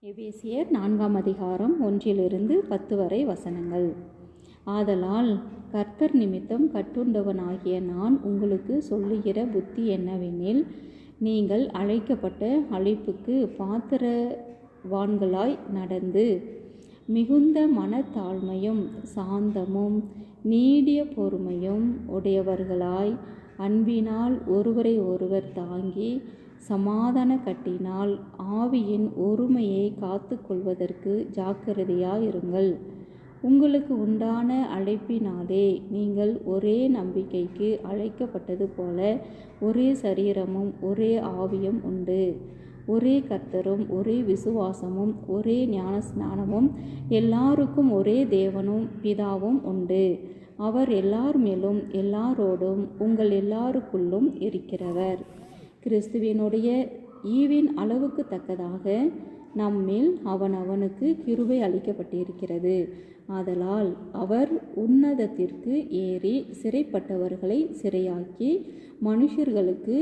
எபேசியர் 4ஆம் அதிகாரம் 1-10 வரை வசனங்கள். ஆதலால் கர்த்தர் நிமித்தம் கட்டுண்டவனாகிய நான் உங்களுக்கு சொல்லுகிற புத்தி என்னவெனில், நீங்கள் அழைக்கப்பட்ட அழைப்புக்கு பாத்திரவான்களாய் நடந்து மிகுந்த மனத்தாழ்மையும் சாந்தமும் நீடிய பொறுமையும் உடையவர்களாய் அன்பினால் ஒருவரை ஒருவர் தாங்கி சமாதான கட்டினால் ஆவியின் ஒருமையை காத்து கொள்வதற்கு ஜாக்கிரதையாயிருங்கள். உங்களுக்கு உண்டான அழைப்பினாலே நீங்கள் ஒரே நம்பிக்கைக்கு அழைக்கப்பட்டது போல ஒரே சரீரமும் ஒரே ஆவியும் உண்டு. ஒரே கர்த்தரும் ஒரே விசுவாசமும் ஒரே ஞானஸ்நானமும் எல்லாருக்கும் ஒரே தேவனும் பிதாவும் உண்டு. அவர் எல்லார் மேலும் எல்லாரோடும் உங்கள் எல்லாருக்குள்ளும் இருக்கிறவர். கிறிஸ்துவினுடைய ஈவின் அளவுக்கு தக்கதாக நம்மில் அவனவனுக்கு கிருபை அளிக்கப்பட்டிருக்கிறது. ஆதலால் அவர் உன்னதத்திற்கு ஏறி சிறைப்பட்டவர்களை சிறையாக்கி மனுஷர்களுக்கு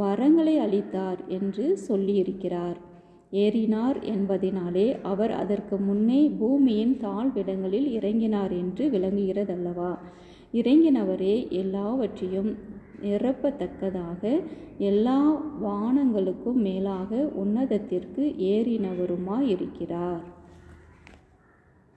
வரங்களை அளித்தார் என்று சொல்லியிருக்கிறார். ஏறினார் என்பதினாலே அவர் அதற்கு முன்னே பூமியின் தாழ்விடங்களில் இறங்கினார் என்று விளங்குகிறதல்லவா. இறங்கினவரே எல்லாவற்றையும் நிரப்பத்தக்கதாக எல்லா வானங்களுக்கும் மேலாக உன்னதத்திற்கு ஏறினவருமாயிருக்கிறார்.